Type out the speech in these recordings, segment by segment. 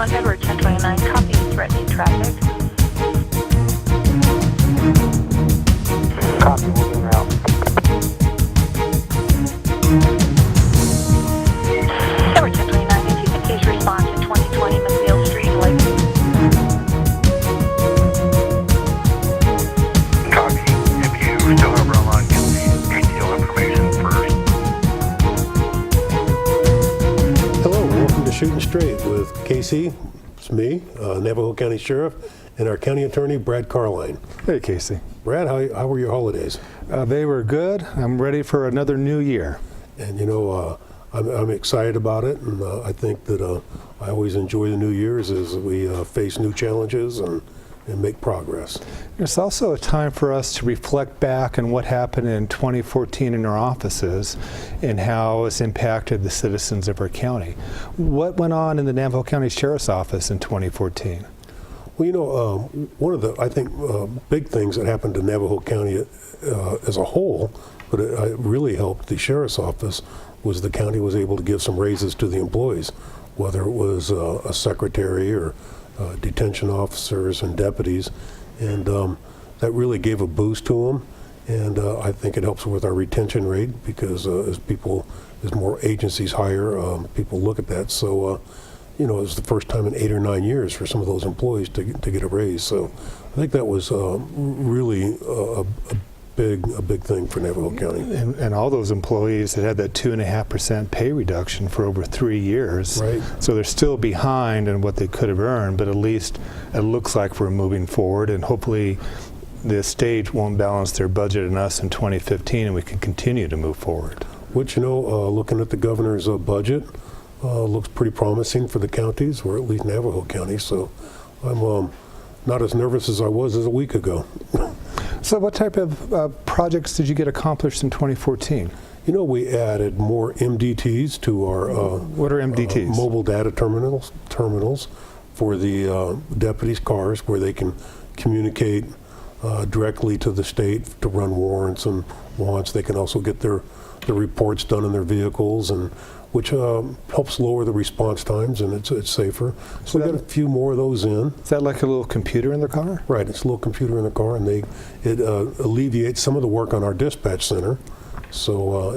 1 Edward 1029, copy, threatening traffic. Copy, moving route. Edward 1029, if you can please respond to 2020 McNeil Street, Lakeview. Copy. If you still have run on, get the ATO information first. Hello, welcome to Shooting Straight with Casey. It's me, Navajo County Sheriff, and our County Attorney, Brad Carlyon. Hey, Casey. Brad, how were your holidays? They were good. I'm ready for another new year. And you know, I'm excited about it, and I think that I always enjoy the New Year's as we face new challenges and make progress. It's also a time for us to reflect back on what happened in 2014 in our offices and how it's impacted the citizens of our county. What went on in the Navajo County Sheriff's Office in 2014? Well, you know, one of the, I think, big things that happened to Navajo County as a whole, but it really helped the Sheriff's Office, was the county was able to give some raises to the employees, whether it was a secretary or detention officers and deputies, and that really gave a boost to them. And I think it helps with our retention rate because as more agencies hire, people look at that. So, you know, it was the first time in 8 or 9 years for some of those employees to get a raise. So I think that was really a big thing for Navajo County. And all those employees that had that 2.5% pay reduction for over 3 years. Right. So they're still behind in what they could have earned, but at least it looks like we're moving forward, and hopefully the state won't balance their budget in us in 2015 and we can continue to move forward. Which, you know, looking at the governor's budget, looks pretty promising for the counties, or at least Navajo County. So I'm not as nervous as I was a week ago. So what type of projects did you get accomplished in 2014? You know, we added more MDTs to our what are MDTs? Mobile data terminals for the deputies' cars, where they can communicate directly to the state to run warrants and wants. They can also get the reports done in their vehicles, and which helps lower the response times, and it's safer. So we got a few more of those in. Is that like a little computer in the car? Right, it's a little computer in the car, and it alleviates some of the work on our dispatch center. So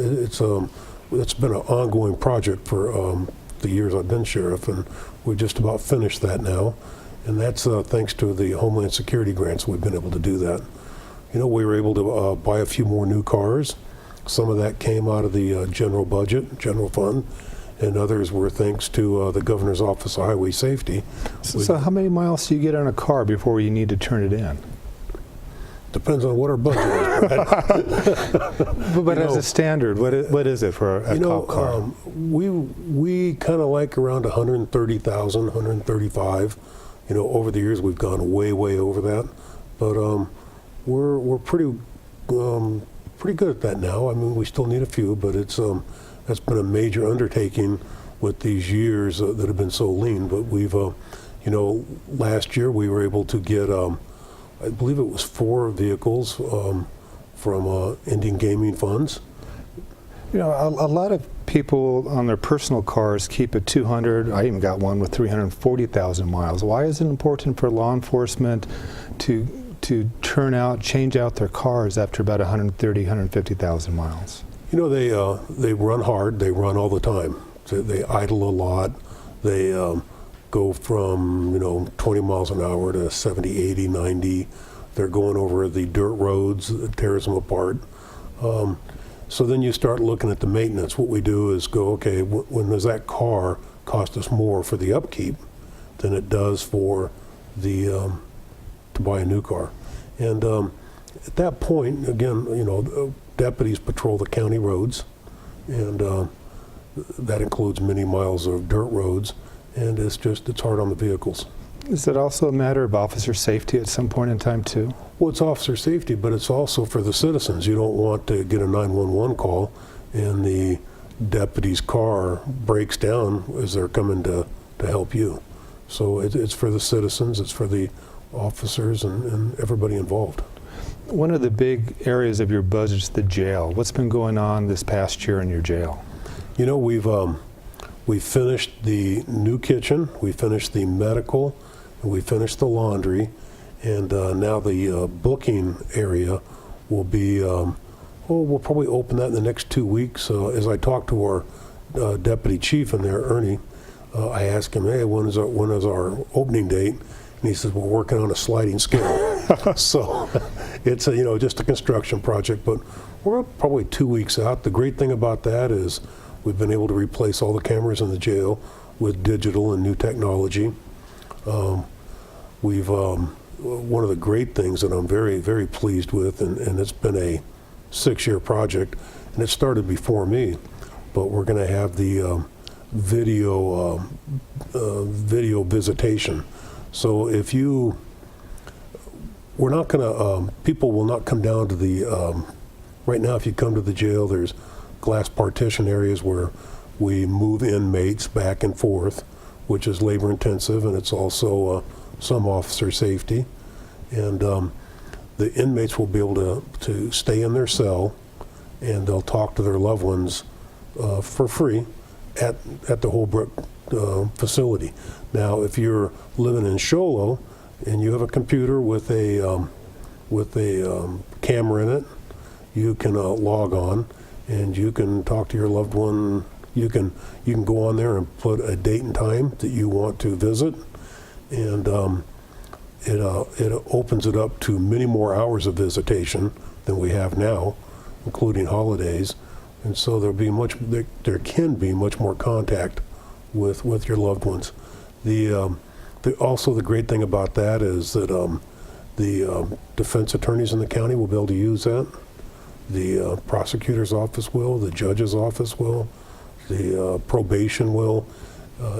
it's been an ongoing project for the years I've been sheriff, and we've just about finished that now. And that's thanks to the Homeland Security grants we've been able to do that. You know, we were able to buy a few more new cars. Some of that came out of the general budget, general fund, and others were thanks to the Governor's Office of Highway Safety. So how many miles do you get on a car before you need to turn it in? Depends on what our budget is. But as a standard, what is it for a cop car? We kind of like around 130,000, 135. You know, over the years we've gone way over that, but we're pretty good at that now. I mean, we still need a few, but it's that's been a major undertaking with these years that have been so lean. But we've, you know, last year we were able to get, I believe it was 4 vehicles from Indian gaming funds. You know, a lot of people on their personal cars keep it 200. I even got one with 340,000 miles. Why is it important for law enforcement to change out their cars after about 130, 150,000 miles? You know, they run hard. They run all the time. They idle a lot. They go from, you know, 20 miles an hour to 70, 80, 90. They're going over the dirt roads. It tears them apart. So then you start looking at the maintenance. What we do is go, okay, when does that car cost us more for the upkeep than it does for the to buy a new car? And at that point, again, you know, deputies patrol the county roads, and that includes many miles of dirt roads, and it's hard on the vehicles. Is it also a matter of officer safety at some point in time too? Well, it's officer safety, but it's also for the citizens. You don't want to get a 911 call and the deputy's car breaks down as they're coming to help you. So it's for the citizens, it's for the officers and everybody involved. One of the big areas of your budget is the jail. What's been going on this past year in your jail? You know, we've We finished the new kitchen, we finished the medical, and we finished the laundry, and now the booking area will be, we'll probably open that in the next 2 weeks. As I talked to our deputy chief in there, Ernie, I asked him, hey, when is our opening date? And he says, we're working on a sliding scale. So it's just a construction project, but we're probably 2 weeks out. The great thing about that is we've been able to replace all the cameras in the jail with digital and new technology. One of the great things that I'm very, very pleased with, and it's been a 6-year project, and it started before me, but we're going to have the video visitation. So we're not going to, people will not come down to the, right now if you come to the jail, there's glass partition areas where we move inmates back and forth, which is labor intensive, and it's also some officer safety. And the inmates will be able to stay in their cell, and they'll talk to their loved ones for free at the Holbrook facility. Now, if you're living in Show Low and you have a computer with a camera in it, you can log on and you can talk to your loved one. You can go on there and put a date and time that you want to visit, and it opens it up to many more hours of visitation than we have now, including holidays. And so there can be much more contact with your loved ones. Also the great thing about that is that the defense attorneys in the county will be able to use that. The prosecutor's office will, the judge's office will, the probation will.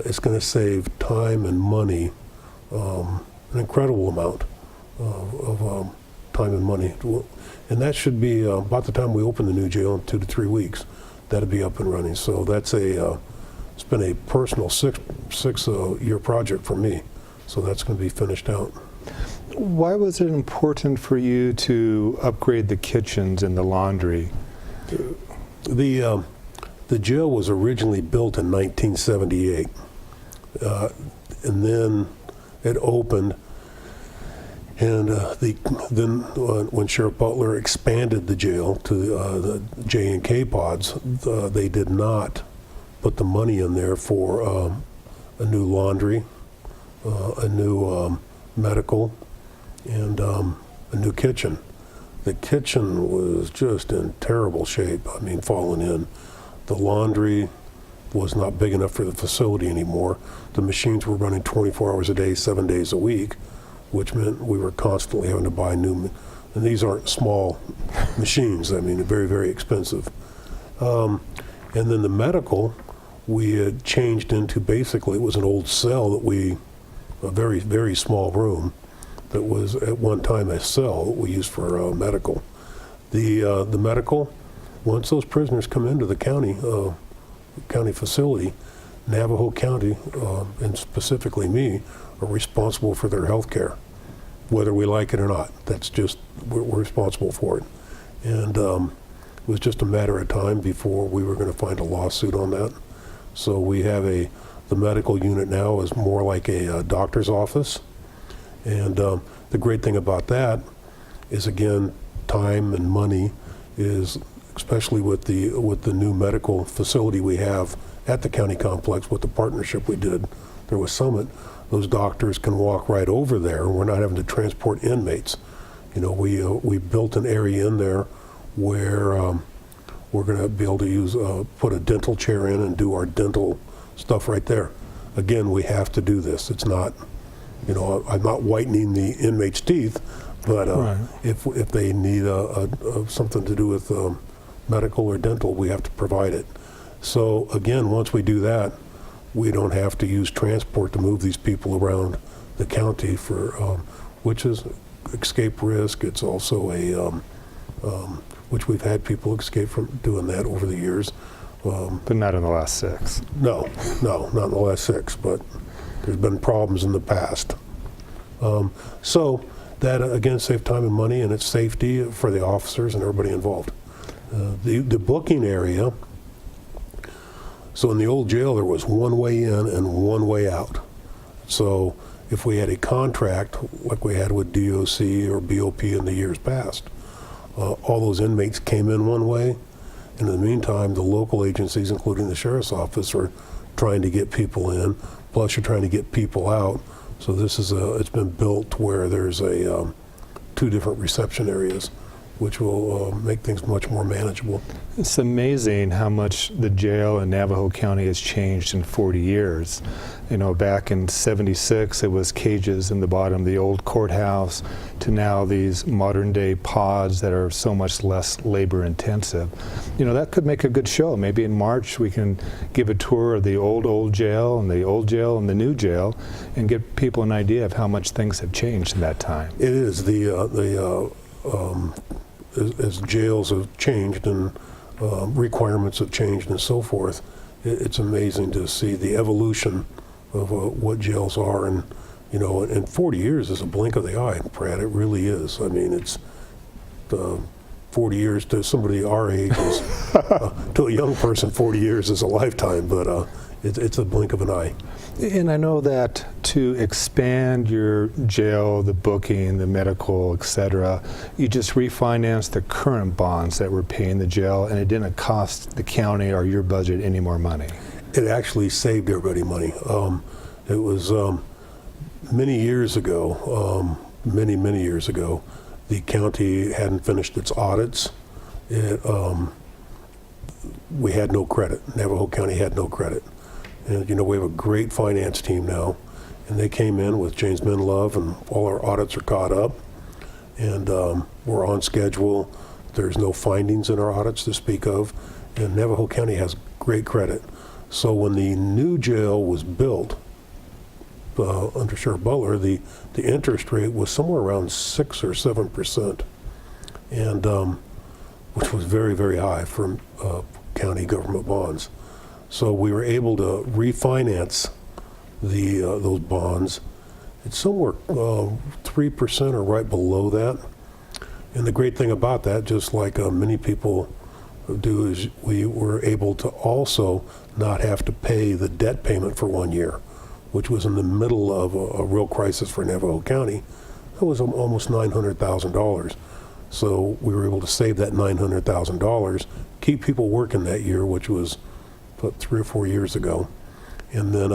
It's going to save time and money, an incredible amount of time and money. And that should be about the time we open the new jail in 2 to 3 weeks. That'll be up and running. So that's it's been a personal six-year project for me. So that's going to be finished out. Why was it important for you to upgrade the kitchens and the laundry? The jail was originally built in 1978, and then it opened. And then when Sheriff Butler expanded the jail to the J&K pods, they did not put the money in there for a new laundry, a new medical, and a new kitchen. The kitchen was just in terrible shape. I mean, falling in. The laundry was not big enough for the facility anymore. The machines were running 24 hours a day, 7 days a week, which meant we were constantly having to buy new, and these aren't small machines. I mean, they're very, very expensive. And then the medical, we had changed into basically, it was an old cell a very, very small room that was at one time a cell that we used for medical. The medical, once those prisoners come into the county facility, Navajo County, and specifically me, are responsible for their health care, whether we like it or not. That's just, we're responsible for it. And it was just a matter of time before we were going to find a lawsuit on that. So we have the medical unit now is more like a doctor's office. And the great thing about that is, again, time and money is, especially with the new medical facility we have at the county complex with the partnership we did there with Summit. Those doctors can walk right over there. We're not having to transport inmates. You know, we built an area in there where we're going to be able to put a dental chair in and do our dental stuff right there. Again, we have to do this. It's not, you know, I'm not whitening the inmates' teeth, but right. if they need something to do with medical or dental, we have to provide it. So again, once we do that, we don't have to use transport to move these people around the county for, which is escape risk. It's also which we've had people escape from doing that over the years. But not in the last 6. No, not in the last 6, but there's been problems in the past. So that, again, saves time and money, and it's safety for the officers and everybody involved. The booking area, So in the old jail, there was one way in and one way out. So if we had a contract like we had with DOC or BOP in the years past, all those inmates came in one way. In the meantime, the local agencies, including the sheriff's office, are trying to get people in. Plus, you're trying to get people out. So this is it's been built where there's two different reception areas, which will make things much more manageable. It's amazing how much the jail in Navajo County has changed in 40 years. You know, back in '76, it was cages in the bottom of the old courthouse, to now these modern day pods that are so much less labor intensive. You know, that could make a good show. Maybe in March we can give a tour of the old jail and the old jail and the new jail and give people an idea of how much things have changed in that time. It is. As jails have changed and requirements have changed and so forth, it's amazing to see the evolution of what jails are. And, you know, in 40 years is a blink of the eye, Brad. It really is. I mean, it's 40 years to somebody our age is, to a young person, 40 years is a lifetime, but it's a blink of an eye. And I know that to expand your jail, the booking, the medical, etc., you just refinanced the current bonds that were paying the jail, and it didn't cost the county or your budget any more money. It actually saved everybody money. It was many years ago, many years ago, the county hadn't finished its audits. We had no credit. Navajo County had no credit. And, you know, we have a great finance team now, and they came in with James Minlove, and all our audits are caught up, and we're on schedule. There's no findings in our audits to speak of, and Navajo County has great credit. So when the new jail was built under Sheriff Butler, the interest rate was somewhere around 6 or 7%, and which was very, very high for county government bonds. So we were able to refinance those bonds. It's somewhere 3% or right below that. And the great thing about that, just like many people do, is we were able to also not have to pay the debt payment for 1 year, which was in the middle of a real crisis for Navajo County. That was almost $900,000. So we were able to save that $900,000, keep people working that year, which was 3 or 4 years ago, and then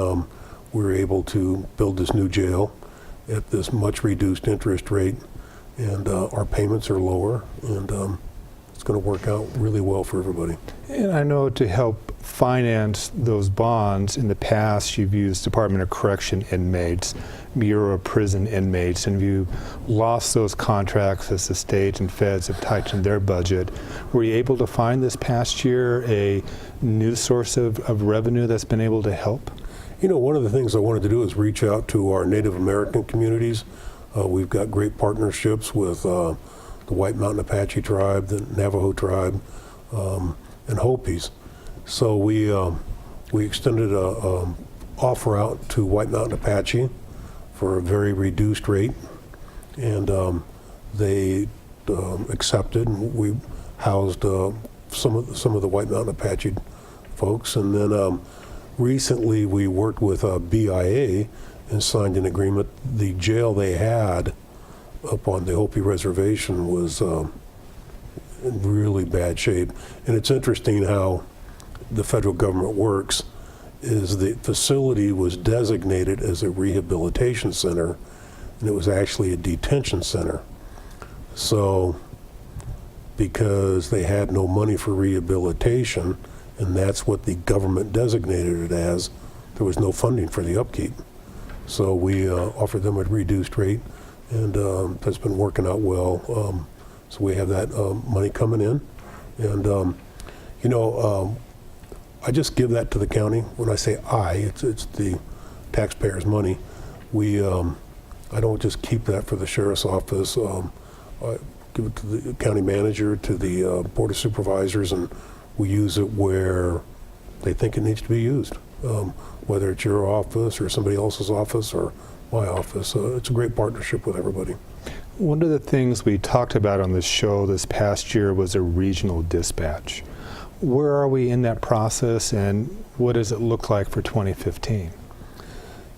we were able to build this new jail at this much reduced interest rate, and our payments are lower, and it's going to work out really well for everybody. And I know to help finance those bonds, in the past you've used Department of Correction inmates, Bureau of Prison inmates, and you lost those contracts as the state and feds have tightened their budget. Were you able to find this past year a new source of revenue that's been able to help? You know, one of the things I wanted to do is reach out to our Native American communities. We've got great partnerships with the White Mountain Apache tribe, the Navajo tribe, and Hopis. So we extended a offer out to White Mountain Apache for a very reduced rate, and they accepted, and we housed some of the White Mountain Apache folks. And then recently we worked with BIA and signed an agreement. The jail they had up on the Hopi Reservation was in really bad shape. And it's interesting how the federal government works, is the facility was designated as a rehabilitation center, and it was actually a detention center. So because they had no money for rehabilitation, and that's what the government designated it as, there was no funding for the upkeep. So we offered them a reduced rate, and that's been working out well. So we have that money coming in, and you know, I just give that to the county. When I say it's the taxpayers' money. I don't just keep that for the sheriff's office. I give it to the county manager, to the board of supervisors, and we use it where they think it needs to be used, whether it's your office or somebody else's office or my office. It's a great partnership with everybody. One of the things we talked about on this show this past year was a regional dispatch. Where are we in that process, and what does it look like for 2015?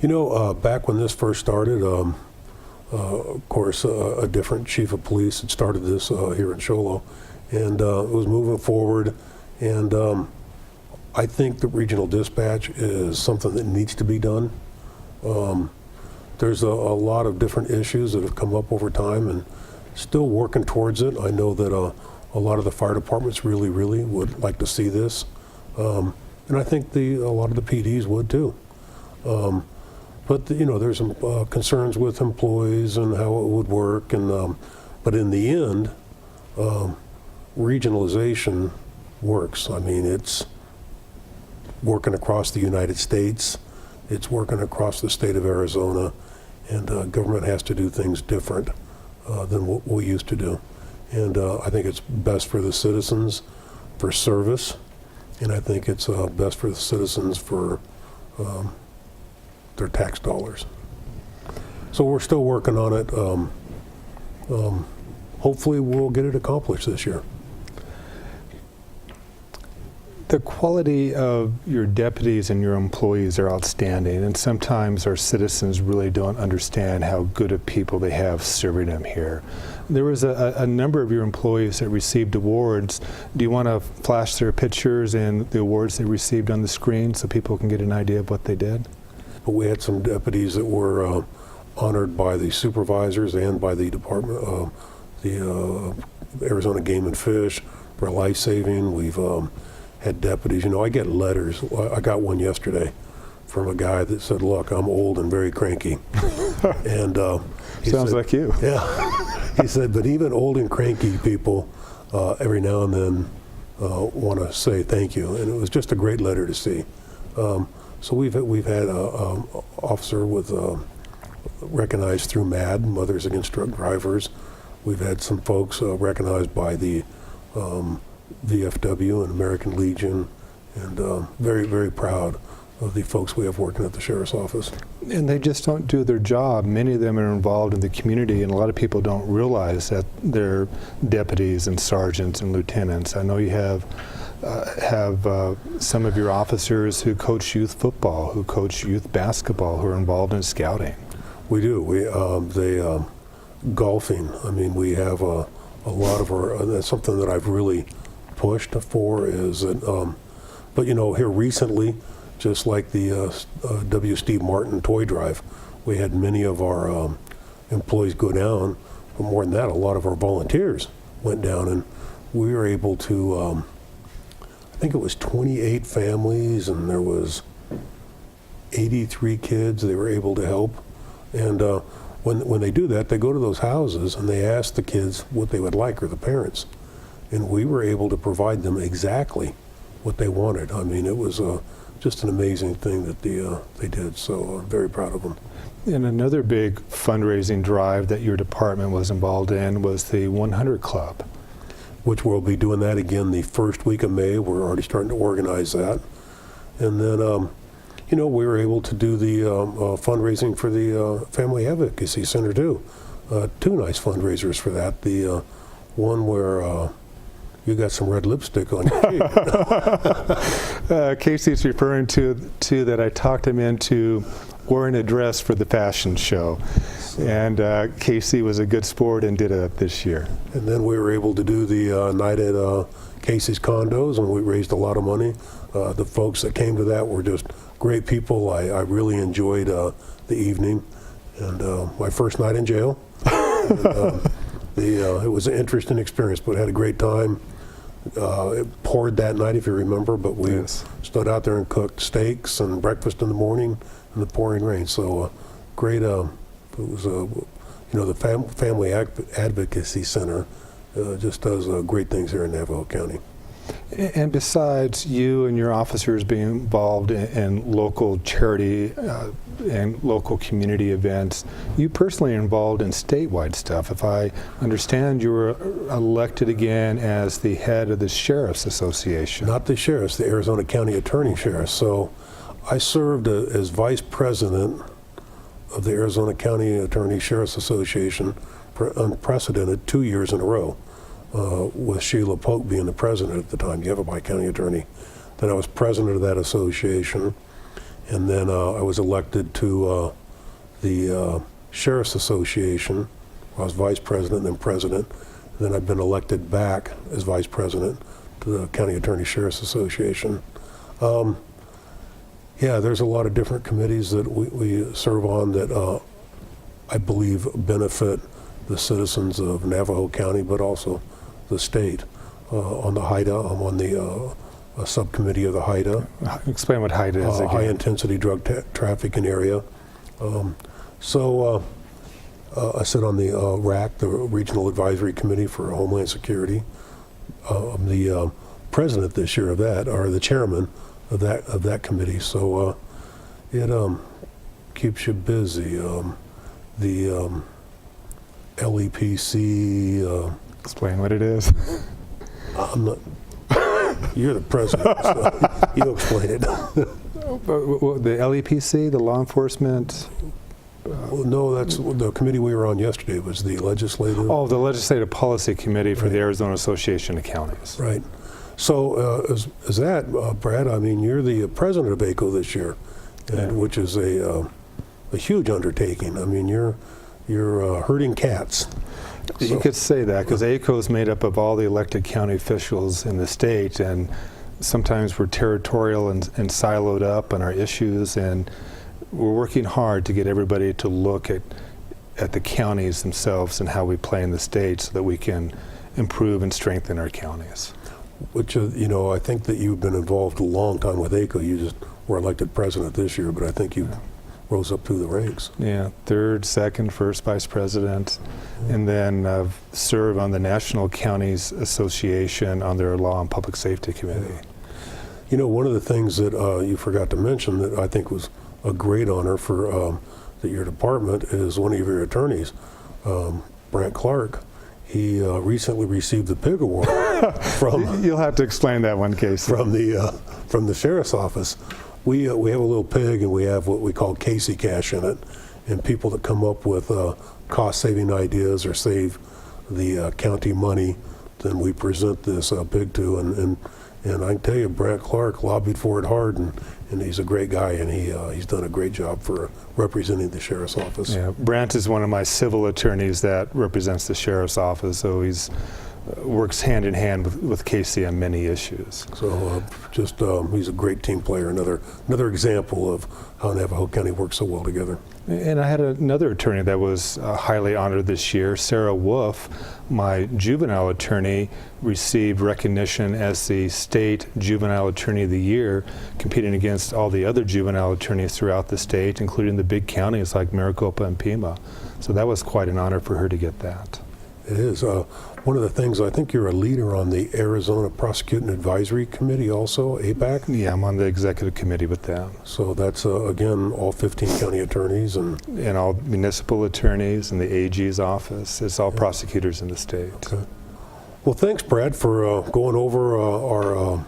You know, back when this first started, of course, a different chief of police had started this here in Sholo, and it was moving forward. And I think the regional dispatch is something that needs to be done. There's a lot of different issues that have come up over time, and still working towards it. I know that a lot of the fire departments really would like to see this, and I think a lot of the PDs would too. But you know, there's some concerns with employees and how it would work, and but in the end, regionalization works. I mean, it's working across the United States, it's working across the state of Arizona, and government has to do things different than what we used to do. And I think it's best for the citizens for service, and I think it's best for the citizens for their tax dollars. So we're still working on it. Hopefully we'll get it accomplished this year. The quality of your deputies and your employees are outstanding, and sometimes our citizens really don't understand how good of people they have serving them here. There was a number of your employees that received awards. Do you want to flash their pictures and the awards they received on the screen so people can get an idea of what they did? But we had some deputies that were honored by the supervisors and by the department, the Arizona Game and Fish for life-saving. We've had deputies. You know, I get letters. I got one yesterday from a guy that said, "Look, I'm old and very cranky." And he sounds said, like you. Yeah. He said, but even old and cranky people every now and then want to say thank you. And it was just a great letter to see. So we've had an officer with recognized through MAD, Mothers Against Drug Drivers. We've had some folks recognized by the VFW and American Legion, and very proud of the folks we have working at the Sheriff's Office. And they just don't do their job. Many of them are involved in the community, and a lot of people don't realize that they're deputies and sergeants and lieutenants. I know you have some of your officers who coach youth football, who coach youth basketball, who are involved in scouting. We do. Golfing. I mean, we have a lot of our. That's something that I've really pushed for. Is that, but you know, here recently, just like the W. Steve Martin toy drive, we had many of our employees go down. But more than that, a lot of our volunteers went down, and we were able to. I think it was 28 families, and there was 83 kids they were able to help. And when they do that, they go to those houses and they ask the kids what they would like, or the parents. And we were able to provide them exactly what they wanted. I mean, it was just an amazing thing that they did. So I'm very proud of them. And another big fundraising drive that your department was involved in was the 100 Club. Which we'll be doing that again the first week of May. We're already starting to organize that. And then, you know, we were able to do the fundraising for the Family Advocacy Center too. Two nice fundraisers for that. The one where you got some red lipstick on your cheek. Casey's referring to that I talked him into wearing a dress for the fashion show. And Casey was a good sport and did it this year. And then we were able to do the night at Casey's condos, and we raised a lot of money. The folks that came to that were just great people. I really enjoyed the evening, and my first night in jail. And, it was an interesting experience, but had a great time. It poured that night, if you remember, but we stood out there and cooked steaks and breakfast in the morning in the pouring rain. So great. It was, you know, the Family Advocacy Center just does great things here in Navajo County. And besides you and your officers being involved in local charity and local community events, you personally are involved in statewide stuff. If I understand, you were elected again as the head of the Sheriff's Association. Not the Sheriff's, the Arizona County Attorney Sheriff. So I served as vice president of the Arizona County Attorney Sheriff's Association for unprecedented 2 years in a row. with Sheila Polk being the president at the time, Yavapai County Attorney. Then I was president of that association, and then I was elected to the Sheriff's Association. I was vice president and then president. And then I've been elected back as vice president to the County Attorney Sheriff's Association. Yeah, there's a lot of different committees that we serve on that I believe benefit the citizens of Navajo County, but also the state. On the HIDA, I'm on the subcommittee of the HIDA. Explain what HIDA is again. High intensity drug trafficking area. I sit on the RAC, the Regional Advisory Committee for Homeland Security. I'm the president this year of that, or the chairman of that committee. So it keeps you busy. The LEPC. Explain what it is. I'm not. You're the president, so you explain it. The LEPC, the law enforcement. Well, no, that's the committee we were on yesterday. Was the legislative? Oh, the Legislative Policy Committee for the Arizona Association of Counties. Right. So is that, Brad? I mean, you're the president of ACO this year, which is a huge undertaking. I mean, you're herding cats. You could say that because ACO is made up of all the elected county officials in the state, and sometimes we're territorial and siloed up on our issues, and we're working hard to get everybody to look at the counties themselves and how we play in the state so that we can improve and strengthen our counties. Which, I think that you've been involved a long time with ACO. You just were elected president this year, but I think you rose up through the ranks. Yeah, third, second, first vice president, and then serve on the National Counties Association on their Law and Public Safety Committee. One of the things that you forgot to mention that I think was a great honor for your department is one of your attorneys, Brant Clark. He recently received the Pig Award from. You'll have to explain that one, Casey. From the sheriff's office. We have a little pig, and we have what we call Casey Cash in it, and people that come up with cost-saving ideas or save the county money, then we present this pig to, and I can tell you, Brant Clark lobbied for it hard, and he's a great guy, and he's done a great job for representing the sheriff's office. Yeah, Brant is one of my civil attorneys that represents the sheriff's office, so he's works hand in hand with Casey on many issues. So he's a great team player, another example of how Navajo County works so well together. And I had another attorney that was highly honored this year, Sarah Wolf, my juvenile attorney, received recognition as the State Juvenile Attorney of the Year, competing against all the other juvenile attorneys throughout the state, including the big counties like Maricopa and Pima. So that was quite an honor for her to get that. It is. One of the things, I think you're a leader on the Arizona Prosecuting Advisory Committee also, APAC? Yeah, I'm on the executive committee with them. So that's, again, all 15 county attorneys and all municipal attorneys and the AG's office. It's all prosecutors in the state. Okay. Well, thanks, Brad, for going over our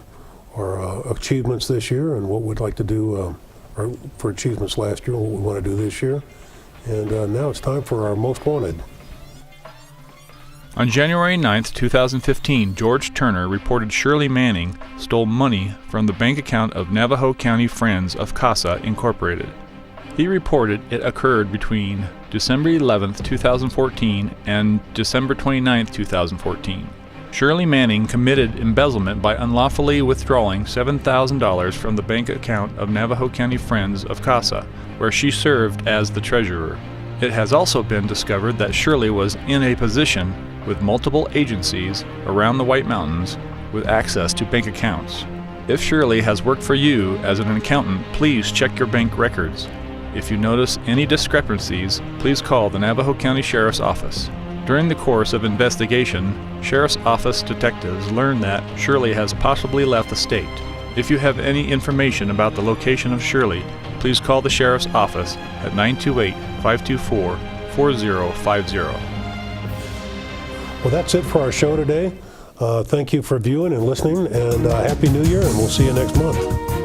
achievements this year and what we'd like to do for achievements last year and what we want to do this year. And now it's time for our Most Wanted. On January 9, 2015, George Turner reported Shirley Manning stole money from the bank account of Navajo County Friends of CASA, Incorporated. He reported it occurred between December 11, 2014 and December 29, 2014. Shirley Manning committed embezzlement by unlawfully withdrawing $7,000 from the bank account of Navajo County Friends of CASA, where she served as the treasurer. It has also been discovered that Shirley was in a position with multiple agencies around the White Mountains with access to bank accounts. If Shirley has worked for you as an accountant, please check your bank records. If you notice any discrepancies, please call the Navajo County Sheriff's Office. During the course of investigation, Sheriff's Office detectives learned that Shirley has possibly left the state. If you have any information about the location of Shirley, please call the Sheriff's Office at 928-524-4050. Well, that's it for our show today. Thank you for viewing and listening, and Happy New Year, and we'll see you next month.